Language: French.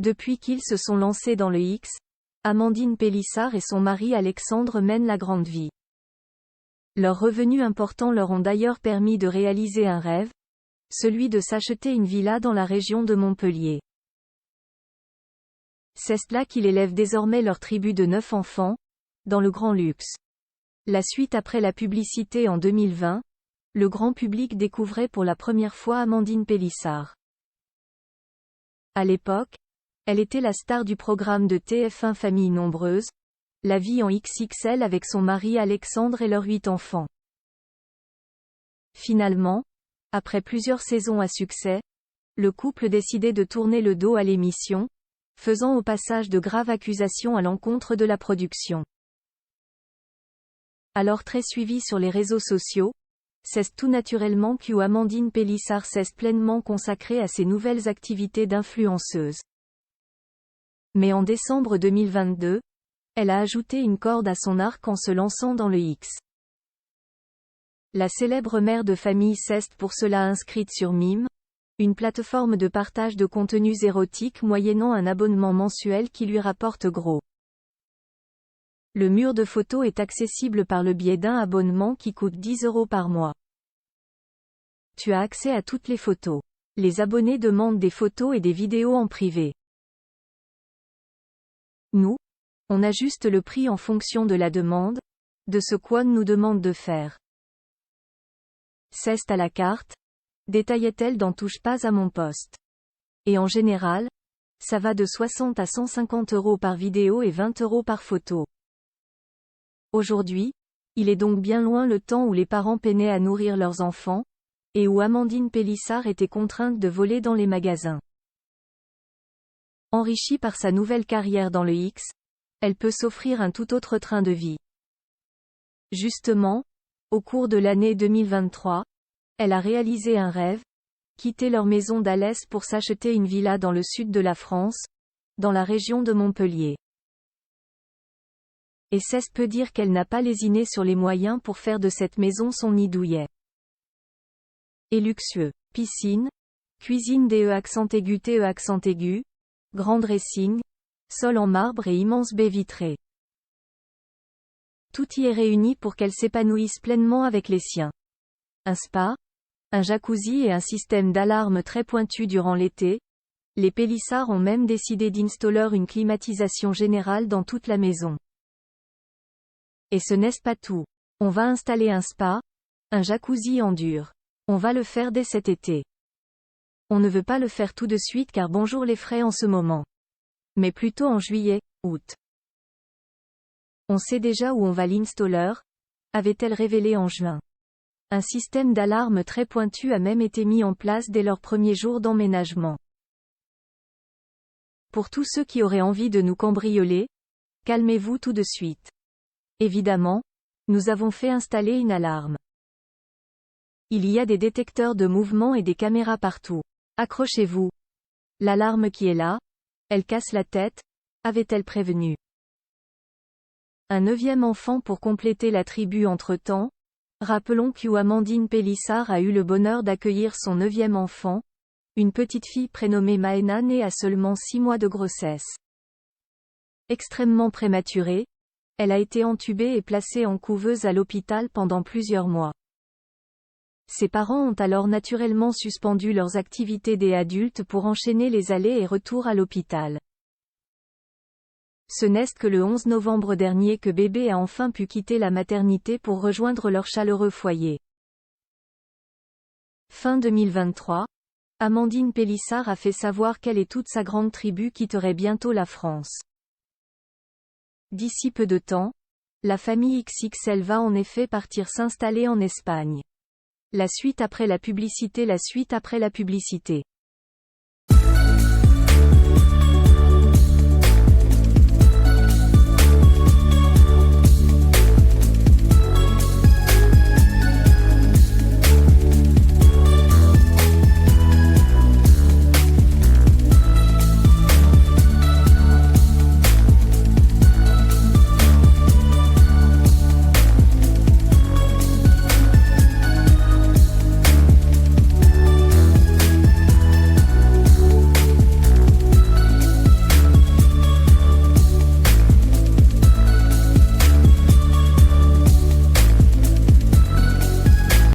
Depuis qu'ils se sont lancés dans le X, Amandine Pélissard et son mari Alexandre mènent la grande vie. Leurs revenus importants leur ont d'ailleurs permis de réaliser un rêve, celui de s'acheter une villa dans la région de Montpellier. C'est là qu'ils élèvent désormais leur tribu de 9 enfants, dans le grand luxe. La suite après la publicité en 2020, le grand public découvrait pour la première fois Amandine Pélissard. À l'époque, elle était la star du programme de TF1 Famille nombreuse, La vie en XXL avec son mari Alexandre et leurs 8 enfants. Finalement, après plusieurs saisons à succès, le couple décidait de tourner le dos à l'émission, faisant au passage de graves accusations à l'encontre de la production. Alors très suivie sur les réseaux sociaux, c'est tout naturellement que Amandine Pélissard s'est pleinement consacrée à ses nouvelles activités d'influenceuse. Mais en décembre 2022, elle a ajouté une corde à son arc en se lançant dans le X. La célèbre mère de famille s'est pour cela inscrite sur Mime, une plateforme de partage de contenus érotiques moyennant un abonnement mensuel qui lui rapporte gros. Le mur de photos est accessible par le biais d'un abonnement qui coûte 10 € par mois. Tu as accès à toutes les photos. Les abonnés demandent des photos et des vidéos en privé. Nous, on ajuste le prix en fonction de la demande, de ce qu'One nous demande de faire. C'est à la carte, détaillait-elle dans Touche pas à mon poste. Et en général, ça va de 60 à 150 € par vidéo et 20 € par photo. Aujourd'hui, il est donc bien loin le temps où les parents peinaient à nourrir leurs enfants, et où Amandine Pélissard était contrainte de voler dans les magasins. Enrichie par sa nouvelle carrière dans le X, elle peut s'offrir un tout autre train de vie. Justement, au cours de l'année 2023, elle a réalisé un rêve, quitter leur maison d'Alès pour s'acheter une villa dans le sud de la France, dans la région de Montpellier. Et c'est peut dire qu'elle n'a pas lésiné sur les moyens pour faire de cette maison son nid douillet. Et luxueux. Piscine, cuisine DE accent aigu TE accent aigu, grand dressing, sol en marbre et immense baie vitrée. Tout y est réuni pour qu'elle s'épanouisse pleinement avec les siens. Un spa, un jacuzzi et un système d'alarme très pointu durant l'été. Les Pélissard ont même décidé d'installer une climatisation générale dans toute la maison. Et ce n'est pas tout. On va installer un spa, un jacuzzi en dur. On va le faire dès cet été. On ne veut pas le faire tout de suite car bonjour les frais en ce moment. Mais plutôt en juillet, août. On sait déjà où on va l'installer, avait-elle révélé en juin. Un système d'alarme très pointu a même été mis en place dès leur premier jour d'emménagement. Pour tous ceux qui auraient envie de nous cambrioler, calmez-vous tout de suite. Évidemment, nous avons fait installer une alarme. Il y a des détecteurs de mouvement et des caméras partout. Accrochez-vous. L'alarme qui est là, elle casse la tête, avait-elle prévenu. Un 9e enfant pour compléter la tribu entre-temps. Rappelons qu'Amandine Pélissard a eu le bonheur d'accueillir son 9e enfant, une petite fille prénommée Maëna née à seulement 6 mois de grossesse. Extrêmement prématurée, elle a été entubée et placée en couveuse à l'hôpital pendant plusieurs mois. Ses parents ont alors naturellement suspendu leurs activités d'adultes pour enchaîner les allers et retours à l'hôpital. Ce n'est que le 11 novembre dernier que bébé a enfin pu quitter la maternité pour rejoindre leur chaleureux foyer. Fin 2023, Amandine Pélissard a fait savoir qu'elle et toute sa grande tribu quitteraient bientôt la France. D'ici peu de temps, la famille XXL va en effet partir s'installer en Espagne. La suite après la publicité.